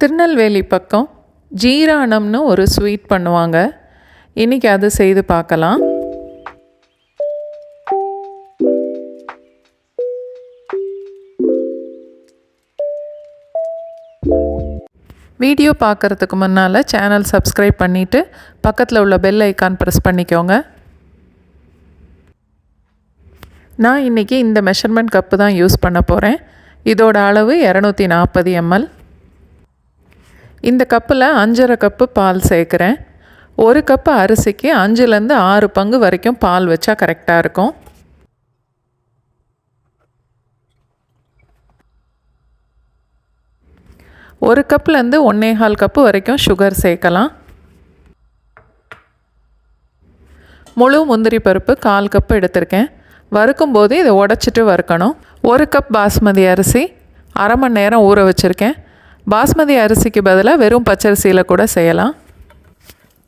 திருநெல்வேலி பக்கம் ஜீரானம்னு ஒரு ஸ்வீட் பண்ணுவாங்க. இன்றைக்கி அது செய்து பார்க்கலாம். வீடியோ பார்க்குறதுக்கு முன்னால் சேனல் சப்ஸ்கிரைப் பண்ணிவிட்டு பக்கத்தில் உள்ள பெல் ஐக்கான் ப்ரெஸ் பண்ணிக்கோங்க. நான் இன்றைக்கி இந்த மெஷர்மெண்ட் கப்பு தான் யூஸ் பண்ண போகிறேன். இதோட அளவு 240 ml. இந்த கப்பில் 5½ கப்பு பால் சேர்க்குறேன். 1 கப்பு அரிசிக்கு 5லேருந்து 6 பங்கு வரைக்கும் பால் வச்சா கரெக்டாக இருக்கும். ஒரு கப்லேருந்து 1¼ கப்பு வரைக்கும் சுகர் சேர்க்கலாம். முழு முந்திரி பருப்பு 1/4 கப்பு எடுத்திருக்கேன். வறுக்கும் போது இதை உடச்சிட்டு வறுக்கணும். 1 கப் பாஸ்மதி அரிசி 1/2 மணி நேரம் ஊற வச்சுருக்கேன். பாஸ்மதி அரிசிக்கு பதிலாக வெறும் பச்சரிசியில் கூட செய்யலாம்.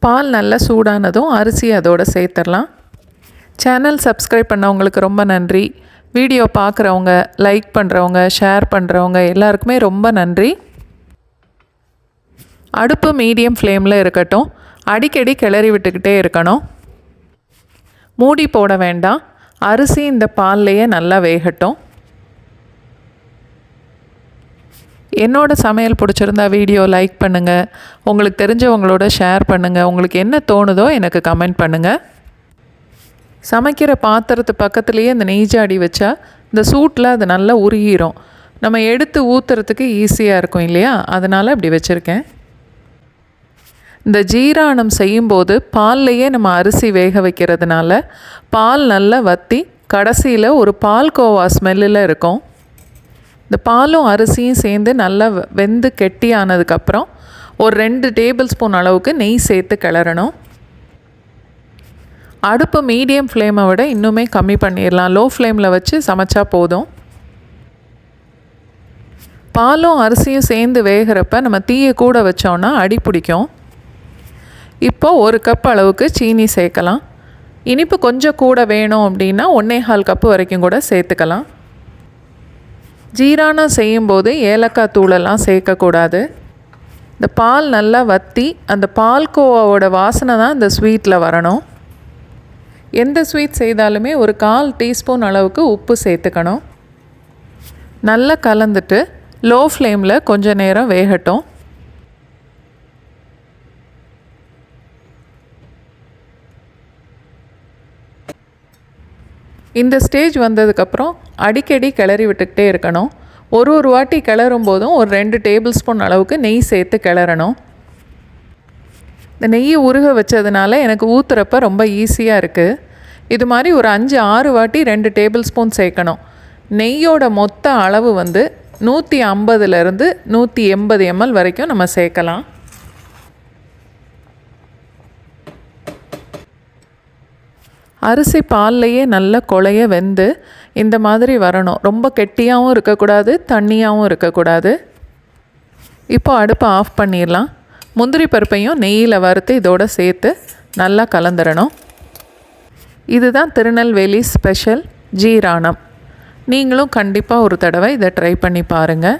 பால் நல்லா சூடானதும் அரிசி அதோடு சேர்த்துடலாம். சேனல் சப்ஸ்கிரைப் பண்ணவங்களுக்கு ரொம்ப நன்றி. வீடியோ பார்க்குறவங்க, லைக் பண்ணுறவங்க, ஷேர் பண்ணுறவங்க எல்லாருக்குமே ரொம்ப நன்றி. அடுப்பு மீடியம் ஃப்ளேமில் இருக்கட்டும். அடிக்கடி கிளறி விட்டுக்கிட்டே இருக்கணும். மூடி போட வேண்டாம். அரிசி இந்த பால்லையே நல்லா வேகட்டும். என்னோடய சமையல் பிடிச்சிருந்தா வீடியோ லைக் பண்ணுங்கள். உங்களுக்கு தெரிஞ்சவங்களோட ஷேர் பண்ணுங்கள். உங்களுக்கு என்ன தோணுதோ எனக்கு கமெண்ட் பண்ணுங்கள். சமைக்கிற பாத்திரத்து பக்கத்துலேயே இந்த நெய் ஜாடி வச்சா இந்த சூட்டில் அது நல்லா உருகிரும். நம்ம எடுத்து ஊற்றுறதுக்கு ஈஸியாக இருக்கும் இல்லையா? அதனால் இப்படி வச்சுருக்கேன். இந்த ஜீரானம் செய்யும்போது பால்லையே நம்ம அரிசி வேக வைக்கிறதுனால பால் நல்லா வற்றி கடைசியில் ஒரு பால்கோவா ஸ்மெல்லில் இருக்கும். இந்த பாலும் அரிசியும் சேர்ந்து நல்லா வெந்து கெட்டியானதுக்கப்புறம் ஒரு 2 டேபிள் ஸ்பூன் அளவுக்கு நெய் சேர்த்து கிளறணும். அடுப்பு மீடியம் ஃப்ளேமை விட இன்னுமே கம்மி பண்ணிடலாம். லோ ஃப்ளேமில் வச்சு சமைச்சா போதும். பாலும் அரிசியும் சேர்ந்து வேகிறப்ப நம்ம தீயை கூட வச்சோன்னா அடி பிடிக்கும். இப்போது 1 கப் அளவுக்கு சீனி சேர்க்கலாம். இனிப்பு கொஞ்சம் கூட வேணும் அப்படின்னா 1¼ கப்பு வரைக்கும் கூட சேர்த்துக்கலாம். ஜீரானம் செய்யும்போது ஏலக்காய் தூளெல்லாம் சேர்க்கக்கூடாது. இந்த பால் நல்லா வற்றி அந்த பால்கோவாவோட வாசனை தான் இந்த ஸ்வீட்டில் வரணும். எந்த ஸ்வீட் செய்தாலுமே ஒரு 1/4 டீஸ்பூன் அளவுக்கு உப்பு சேர்த்துக்கணும். நல்லா கலந்துட்டு லோ ஃப்ளேமில் கொஞ்சம் நேரம் வேகட்டும். இந்த ஸ்டேஜ் வந்ததுக்கப்புறம் அடிக்கடி கிளறி விட்டுக்கிட்டே இருக்கணும். ஒரு வாட்டி கிளறும் போதும் ஒரு 2 டேபிள் ஸ்பூன் அளவுக்கு நெய் சேர்த்து கிளறணும். இந்த நெய்யை உருக வச்சதுனால எனக்கு ஊற்றுறப்ப ரொம்ப ஈஸியாக இருக்குது. இது மாதிரி ஒரு 5-6 வாட்டி 2 டேபிள் ஸ்பூன் சேர்க்கணும். நெய்யோட மொத்த அளவு 150லேருந்து 180 ml வரைக்கும் நம்ம சேர்க்கலாம். அரிசி பால்லையே நல்லா குழைய வெந்து இந்த மாதிரி வரணும். ரொம்ப கெட்டியாகவும் இருக்கக்கூடாது, தண்ணியாகவும் இருக்கக்கூடாது. இப்போ அடுப்பை ஆஃப் பண்ணிடலாம். முந்திரி பருப்பையும் நெய்யில் வறுத்து இதோடு சேர்த்து நல்லா கலந்துடணும். இதுதான் திருநெல்வேலி ஸ்பெஷல் ஜீரானம். நீங்களும் கண்டிப்பாக ஒரு தடவை இதை ட்ரை பண்ணி பாருங்கள்.